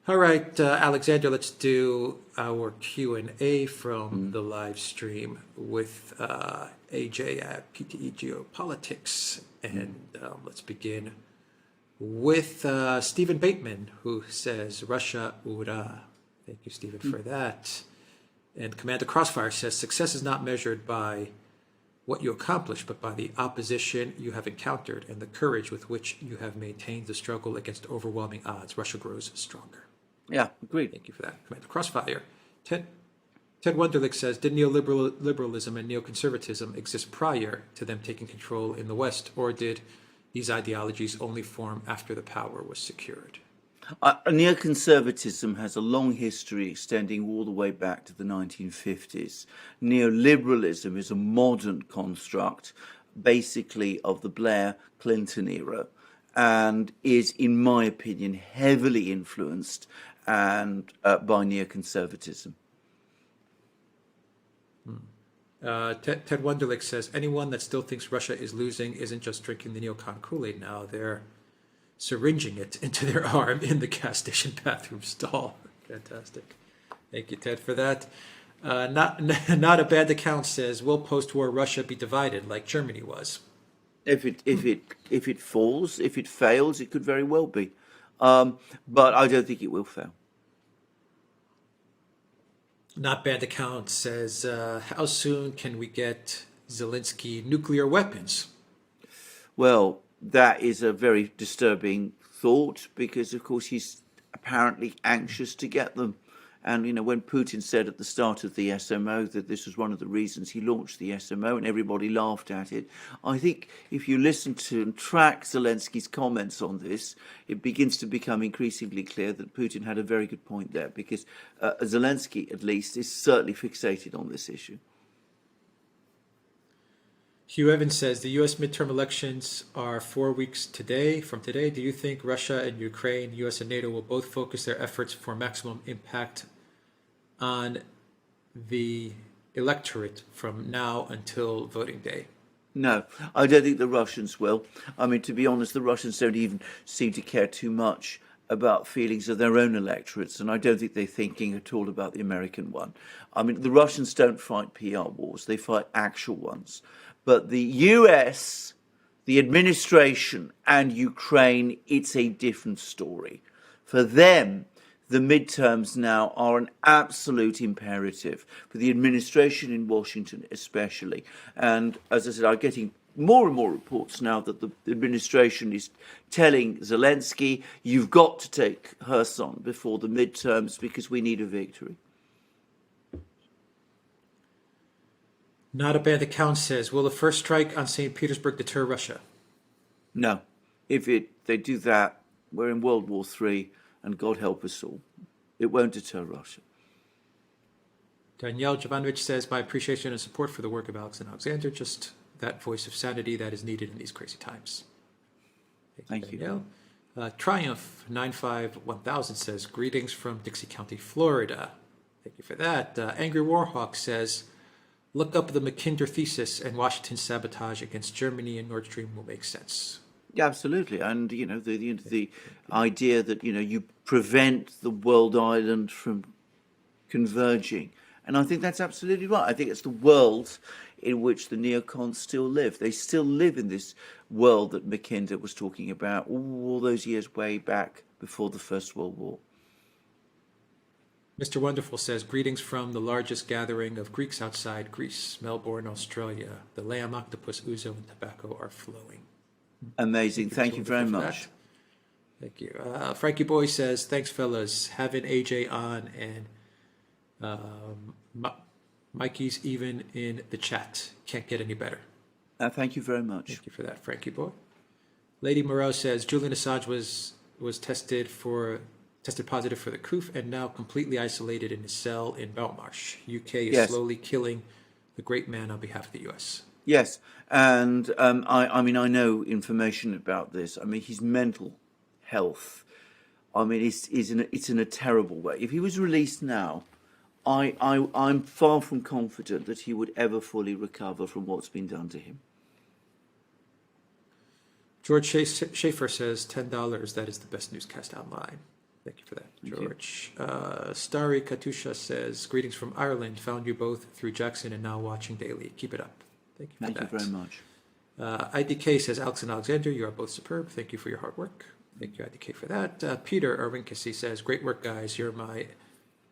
All right, Alexander, let's do our Q&A from the live stream with AJ at PTE Geopolitics. And let's begin with Stephen Bateman, who says, Russia, ura. Thank you, Stephen, for that. And Commander Crossfire says, success is not measured by what you accomplish, but by the opposition you have encountered and the courage with which you have maintained the struggle against overwhelming odds. Russia grows stronger. Yeah, agreed. Thank you for that, Commander Crossfire. Ted Wunderlich says, did neoliberalism and neoconservatism exist prior to them taking control in the West, or did these ideologies only form after the power was secured? Neoconservatism has a long history extending all the way back to the 1950s. Neoliberalism is a modern construct, basically of the Blair-Clinton era, and is, in my opinion, heavily influenced by neoconservatism. Ted Wunderlich says, anyone that still thinks Russia is losing isn't just drinking the neocon Kool-Aid now, they're syringing it into their arm in the gas station bathroom stall. Fantastic. Thank you, Ted, for that. Not a bad account says, will post-war Russia be divided like Germany was? If it falls, if it fails, it could very well be. But I don't think it will fail. Not bad account says, how soon can we get Zelensky nuclear weapons? Well, that is a very disturbing thought because, of course, he's apparently anxious to get them. And, you know, when Putin said at the start of the SMO that this was one of the reasons he launched the SMO and everybody laughed at it, I think if you listen to and track Zelensky's comments on this, it begins to become increasingly clear that Putin had a very good point there because Zelensky, at least, is certainly fixated on this issue. Hugh Evans says, the U.S. midterm elections are 4 weeks from today. Do you think Russia and Ukraine, U.S. and NATO will both focus their efforts for maximum impact on the electorate from now until voting day? No, I don't think the Russians will. I mean, to be honest, the Russians don't even seem to care too much about feelings of their own electorates, and I don't think they're thinking at all about the American one. I mean, the Russians don't fight PR wars, they fight actual ones. But the US, the administration, and Ukraine, it's a different story. For them, the midterms now are an absolute imperative, for the administration in Washington especially. And as I said, I'm getting more and more reports now that the administration is telling Zelensky, you've got to take Kherson before the midterms because we need a victory. Not a bad account says, will the first strike on St. Petersburg deter Russia? No. If they do that, we're in World War III, and God help us all. It won't deter Russia. Danielle Jovanovic says, my appreciation and support for the work of Alex and Alexander, just that voice of sanity that is needed in these crazy times. Thank you. Danielle. Triumph 951,000 says, greetings from Dixie County, Florida. Thank you for that. Angry Warhawk says, look up the Mackinder thesis and Washington's sabotage against Germany and Nord Stream will make sense. Yeah, absolutely. And, you know, the idea that, you know, you prevent the world island from converging. And I think that's absolutely right. I think it's the world in which the neocons still live. They still live in this world that Mackinder was talking about all those years way back before the First World War. Mr. Wonderful says, greetings from the largest gathering of Greeks outside Greece, Melbourne, Australia. The lamb, octopus, ouzo, and tobacco are flowing. Amazing. Thank you very much. Thank you. Frankie Boy says, thanks, fellas. Having AJ on, and Mikey's even in the chat. Can't get any better. Thank you very much. Thank you for that, Frankie Boy. Lady Moreau says, Julian Assange was tested positive for the COOF and now completely isolated in his cell in Belmarsh. UK is slowly killing the great man on behalf of the US. Yes, and I mean, I know information about this. I mean, his mental health, I mean, it's in a terrible way. If he was released now, I'm far from confident that he would ever fully recover from what's been done to him. George Schaefer says, $10, that is the best newscast online. Thank you for that, George. Starry Katusha says, greetings from Ireland. Found you both through Jackson and now watching daily. Keep it up. Thank you for that. Thank you very much. IDK says, Alex and Alexander, you are both superb. Thank you for your hard work. Thank you, IDK, for that. Peter Irvinkasi says, great work, guys. You're my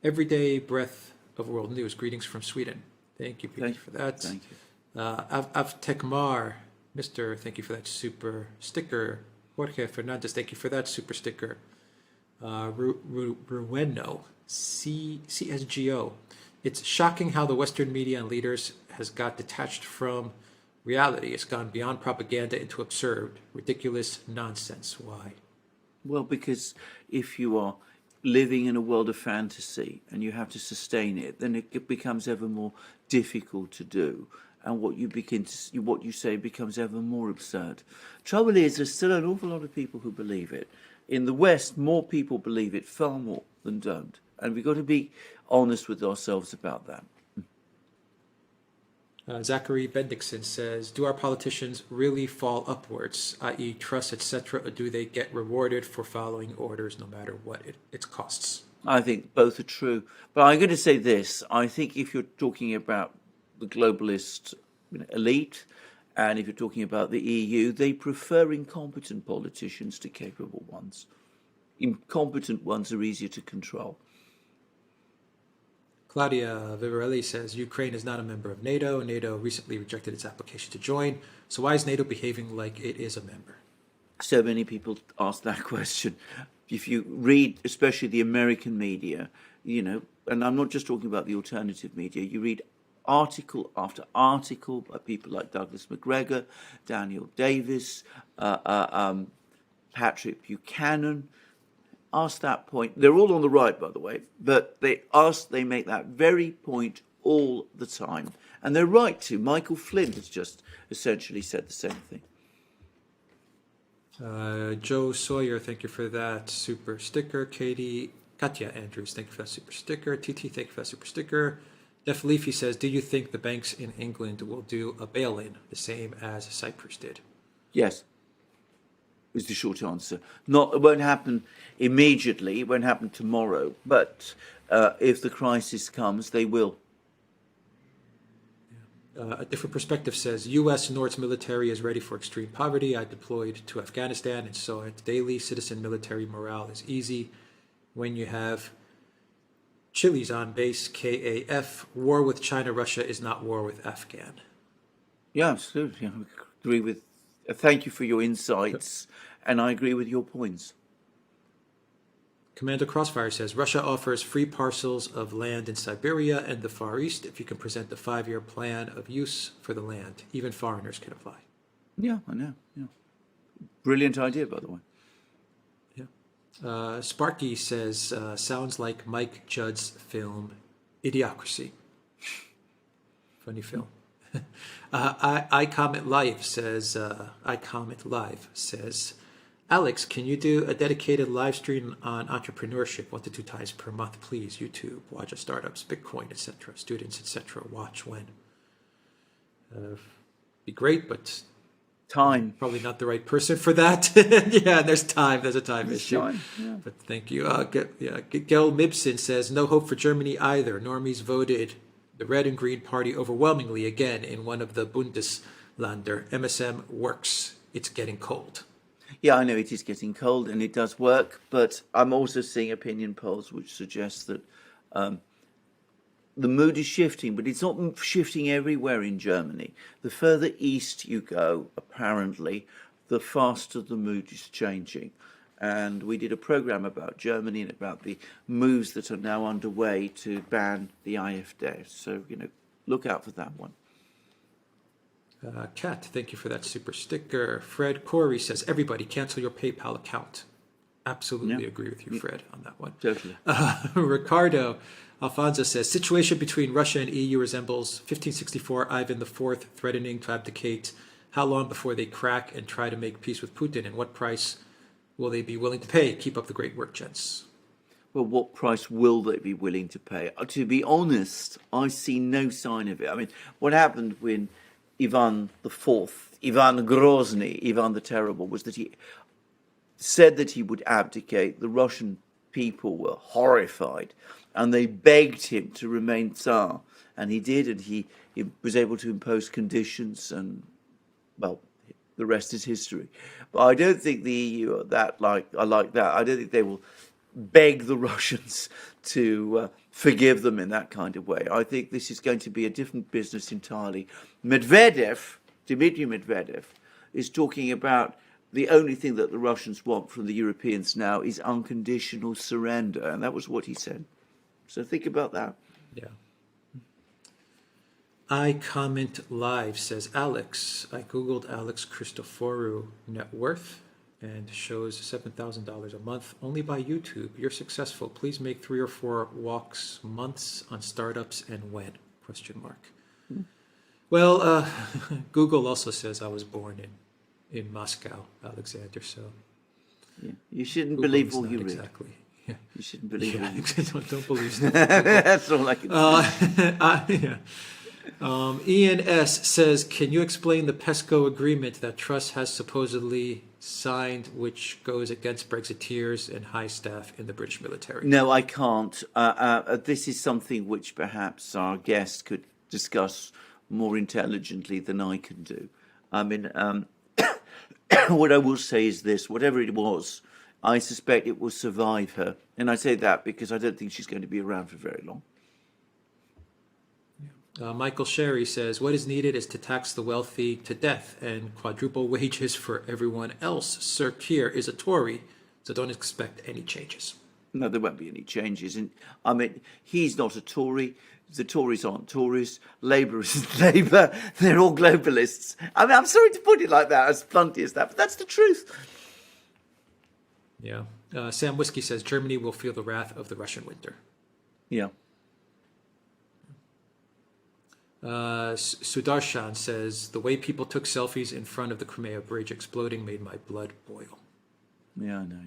everyday breath of world news. Greetings from Sweden. Thank you, Peter, for that. Thank you. Avtekmar, Mr. Thank you for that super sticker. Jorge Fernandez, thank you for that super sticker. Rueno, CSGO. It's shocking how the Western media and leaders has got detached from reality. It's gone beyond propaganda into absurd, ridiculous nonsense. Why? Well, because if you are living in a world of fantasy and you have to sustain it, then it becomes ever more difficult to do. And what you say becomes ever more absurd. Trouble is, there's still an awful lot of people who believe it. In the West, more people believe it far more than don't. And we've got to be honest with ourselves about that. Zachary Bendixson says, do our politicians really fall upwards, i.e. Truss, etc., or do they get rewarded for following orders no matter what it costs? I think both are true. But I'm going to say this. I think if you're talking about the globalist elite, and if you're talking about the EU, they prefer incompetent politicians to capable ones. Incompetent ones are easier to control. Claudia Vivarelli says, Ukraine is not a member of NATO. NATO recently rejected its application to join. So why is NATO behaving like it is a member? So many people ask that question. If you read, especially the American media, and I'm not just talking about the alternative media, you read article after article by people like Douglas McGregor, Daniel Davis, Patrick Buchanan. Ask that point. They're all on the right, by the way, but they make that very point all the time. And they're right to. Michael Flynn has just essentially said the same thing. Joe Sawyer, thank you for that super sticker. Katya Andrews, thank you for that super sticker. TT, thank you for that super sticker. Def Leafy says, do you think the banks in England will do a bail-in, the same as Cyprus did? Yes, is the short answer. It won't happen immediately, it won't happen tomorrow, but if the crisis comes, they will. A different perspective says, U.S. North's military is ready for extreme poverty. I deployed to Afghanistan and saw it daily. Citizen military morale is easy. When you have Chile's on base, KAF, war with China, Russia is not war with Afghan. Yeah, absolutely. I agree with. Thank you for your insights, and I agree with your points. Commander Crossfire says, Russia offers free parcels of land in Siberia and the Far East if you can present a 5-year plan of use for the land. Even foreigners can apply. Yeah, I know. Yeah, brilliant idea, by the way. Yeah. Sparky says, sounds like Mike Judd's film Idiocracy. Funny film. I Comment Live says, Alex, can you do a dedicated live stream on entrepreneurship 1 to 2 times per month, please? YouTube, Waja Startups, Bitcoin, etc., students, etc. Watch when. Be great, but time. Probably not the right person for that. Yeah, there's time. There's a time issue. Time, yeah. But thank you. Gel Mibson says, no hope for Germany either. Normies voted the Red and Green Party overwhelmingly again in one of the Bundesländer. MSM works. It's getting cold. Yeah, I know it is getting cold and it does work, but I'm also seeing opinion polls which suggest that the mood is shifting, but it's not shifting everywhere in Germany. The further east you go, apparently, the faster the mood is changing. And we did a program about Germany and about the moves that are now underway to ban the AfD. So, look out for that one. Kat, thank you for that super sticker. Fred Corey says, everybody cancel your PayPal account. Absolutely agree with you, Fred, on that one. Totally. Ricardo Alfonso says, situation between Russia and EU resembles 1564 Ivan IV threatening to abdicate. How long before they crack and try to make peace with Putin? And what price will they be willing to pay? Keep up the great work, gents. Well, what price will they be willing to pay? To be honest, I see no sign of it. I mean, what happened when Ivan IV, Ivan Grozny, Ivan the Terrible, was that he said that he would abdicate. The Russian people were horrified, and they begged him to remain Tsar, and he did, and he was able to impose conditions, and well, the rest is history. But I don't think the EU are that I like that. I don't think they will beg the Russians to forgive them in that kind of way. I think this is going to be a different business entirely. Dmitry Medvedev, is talking about the only thing that the Russians want from the Europeans now is unconditional surrender, and that was what he said. So think about that. Yeah. I comment live, says Alex. I googled Alex Christoforou net worth and shows $7,000 a month only by YouTube. You're successful. Please make 3 or 4 walks months on startups and when? Question mark. Well, Google also says I was born in Moscow, Alexander. So Yeah. You shouldn't Google believe is all not you read. exactly. Yeah. You shouldn't believe all you don't believe stuff. That's all I can say. Yeah. Ian S. says, can you explain the PESCO agreement that Truss has supposedly signed, which goes against Brexiteers and high staff in the British military? No, I can't. This is something which perhaps our guest could discuss more intelligently than I can do. I mean, what I will say is this, whatever it was, I suspect it will survive her. And I say that because I don't think she's going to be around for very long. Michael Sherry says, what is needed is to tax the wealthy to death and quadruple wages for everyone else. Sir Keir is a Tory, so don't expect any changes. No, there won't be any changes. And I mean, he's not a Tory. The Tories aren't Tories. Labour isn't Labour. They're all globalists. I mean, I'm sorry to put it like that, as bluntly as that, but that's the truth. Yeah. Sam Whiskey says, Germany will feel the wrath of the Russian winter. Yeah. Sudarshan says, the way people took selfies in front of the Crimea bridge exploding made my blood boil. Yeah, I know,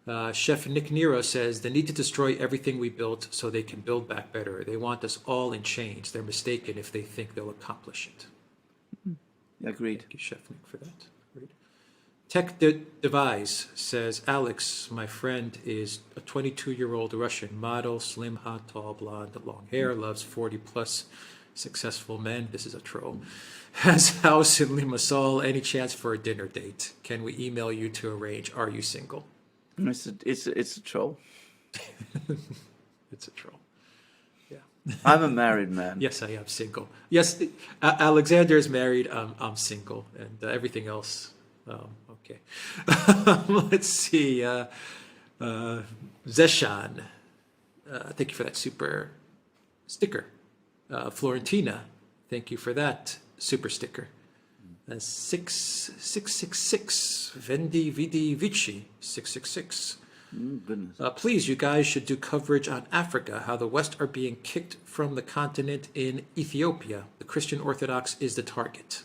yeah. Chef Nick Nero says, they need to destroy everything we built so they can build back better. They want us all in chains. They're mistaken if they think they'll accomplish it. Agreed. Thank you, Chef Nick, for that. Agreed. Tech Devise says, Alex, my friend, is a 22-year-old Russian model, slim, hot, tall, blonde, long hair, loves 40-plus successful men. This is a troll. Has house in Limassol. Any chance for a dinner date? Can we email you to arrange? Are you single? It's a troll. It's a troll. Yeah. I'm a married man. Yes, I am single. Yes, Alexander is married. I'm single, and everything else. Okay. Let's see. Zeshan, thank you for that super sticker. Florentina, thank you for that super sticker. 666 Vendi Vidi Vici 666. Goodness. Please, you guys should do coverage on Africa, how the West are being kicked from the continent in Ethiopia. The Christian Orthodox is the target.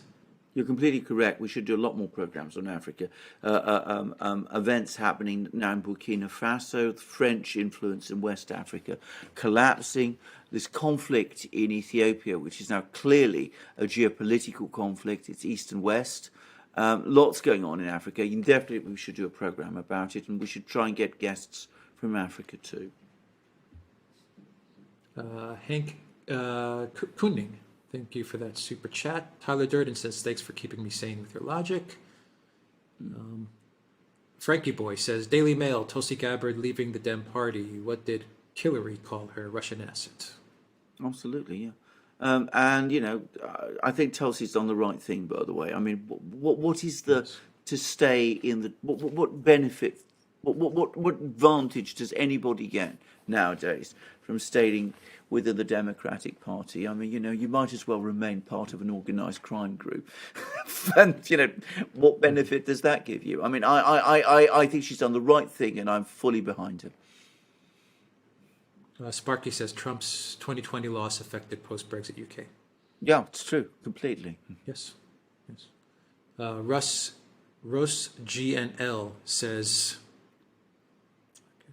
You're completely correct. We should do a lot more programs on Africa. Events happening now in Burkina Faso, the French influence in West Africa, collapsing. This conflict in Ethiopia, which is now clearly a geopolitical conflict. It's East and West. Lots going on in Africa. We should do a program about it, and we should try and get guests from Africa too. Hank Kuning, thank you for that super chat. Tyler Durden says, thanks for keeping me sane with your logic. Frankie Boy says, Daily Mail, Tulsi Gabbard leaving the Dem Party. What did Hillary call her Russian asset? Absolutely, yeah. And, you know, I think Tulsi's done the right thing, by the way. I mean, what is the, to stay in the, what benefit, what advantage does anybody get nowadays from staying within the Democratic Party? I mean, you know, you might as well remain part of an organised crime group. And, you know, what benefit does that give you? I mean, I think she's done the right thing, and I'm fully behind her. Sparky says Trump's 2020 loss affected post-Brexit UK. Yeah, it's true, completely. Yes, yes. Russ GNL says,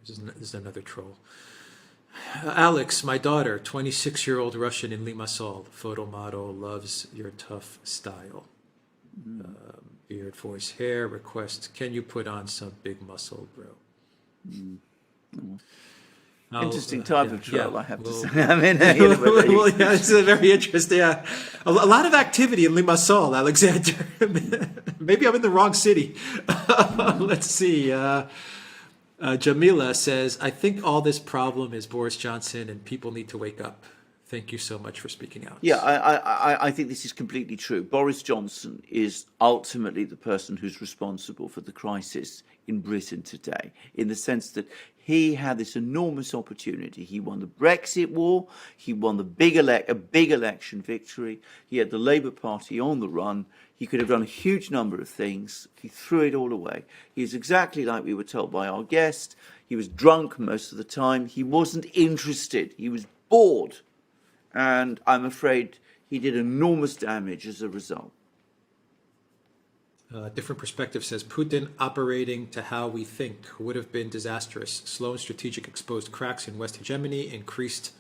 this is another troll. Alex, my daughter, 26-year-old Russian in Limassol, photo model, loves your tough style. Beard, voice, hair, request, can you put on some big muscle, bro? Interesting type of trail, I have to well- say. I mean, you know, whether you- well, yeah, it's very interesting. Yeah. A lot of activity in Limassol, Alexander. Maybe I'm in the wrong city. Let's see. Jamila says, I think all this problem is Boris Johnson and people need to wake up. Thank you so much for speaking out. Yeah, I think this is completely true. Boris Johnson is ultimately the person who's responsible for the crisis in Britain today, in the sense that he had this enormous opportunity. He won the Brexit war. He won a big election victory. He had the Labour Party on the run. He could have done a huge number of things. He threw it all away. He's exactly like we were told by our guest. He was drunk most of the time. He wasn't interested. He was bored. And I'm afraid he did enormous damage as a result. Different perspective says Putin operating to how we think would have been disastrous. Slow and strategic exposed cracks in West hegemony, increased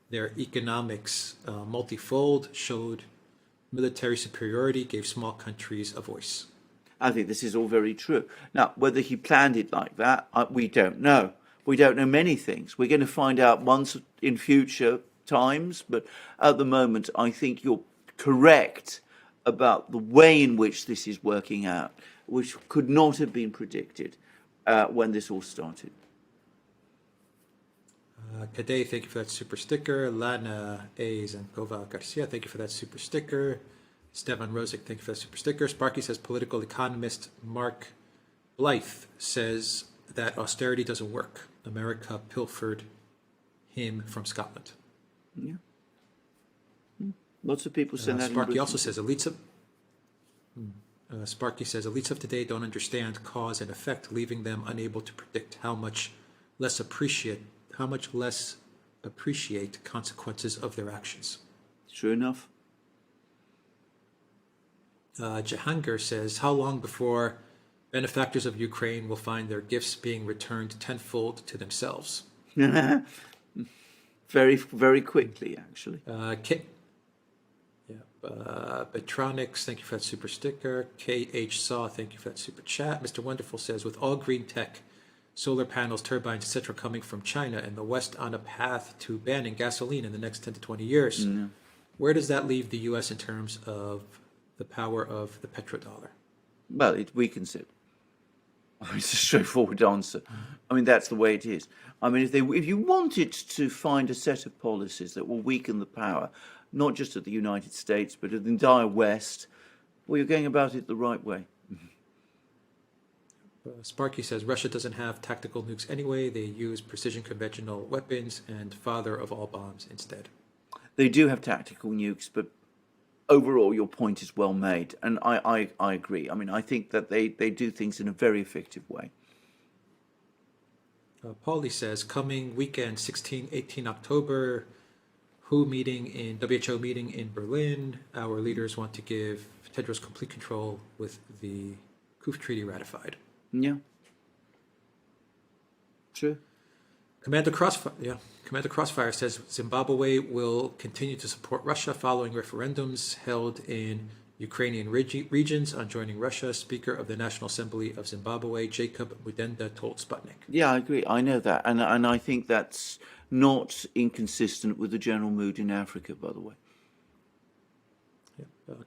their economics multifold, showed military superiority, gave small countries a voice. I think this is all very true. Now, whether he planned it like that, we don't know. We don't know many things. We're going to find out once in future times, but at the moment, I think you're correct about the way in which this is working out, which could not have been predicted when this all started. Kadeh, thank you for that super sticker. Lana A. Zankova Garcia, thank you for that super sticker. Stefan Rosic, thank you for that super sticker. Sparky says political economist Mark Blythe says that austerity doesn't work. America pilfered him from Scotland. Yeah. Lots of people say that. Sparky also says elites of Sparky says elites of today don't understand cause and effect, leaving them unable to predict how much less appreciate consequences of their actions. True enough. Jahangir says, how long before benefactors of Ukraine will find their gifts being returned tenfold to themselves? Very, very quickly, actually. Betronics, thank you for that super sticker. KH Saw, thank you for that super chat. Mr. Wonderful says, with all green tech, solar panels, turbines, etc., coming from China and the West on a path to banning gasoline in the next 10 to 20 years, where does that leave the U.S. in terms of the power of the petrodollar? Well, it weakens it. It's a straightforward answer. I mean, that's the way it is. I mean, if you wanted to find a set of policies that will weaken the power, not just of the United States, but of the entire West, well, you're going about it the right way. Sparky says, Russia doesn't have tactical nukes anyway. They use precision conventional weapons and father of all bombs instead. They do have tactical nukes, but overall, your point is well made. And I agree. I mean, I think that they do things in a very effective way. Paulie says, coming weekend, 16-18 October, WHO meeting in Berlin. Our leaders want to give Tedros complete control with the CUF treaty ratified. Yeah. True. Commander Crossfire says Zimbabwe will continue to support Russia following referendums held in Ukrainian regions on joining Russia. Speaker of the National Assembly of Zimbabwe, Jacob Mudenda, told Sputnik. Yeah, I agree. I know that. And I think that's not inconsistent with the general mood in Africa, by the way.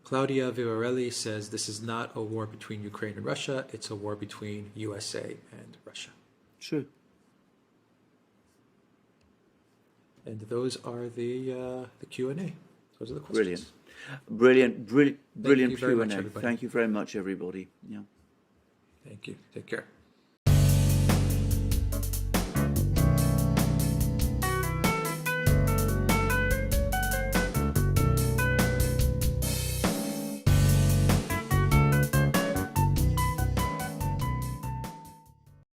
Claudia Vivarelli says this is not a war between Ukraine and Russia. It's a war between USA and Russia. True. And those are the Q&A. Those are the questions. Brilliant Thank you very much, Q&A. everybody. Thank you very much, everybody. Yeah. Thank you. Take care.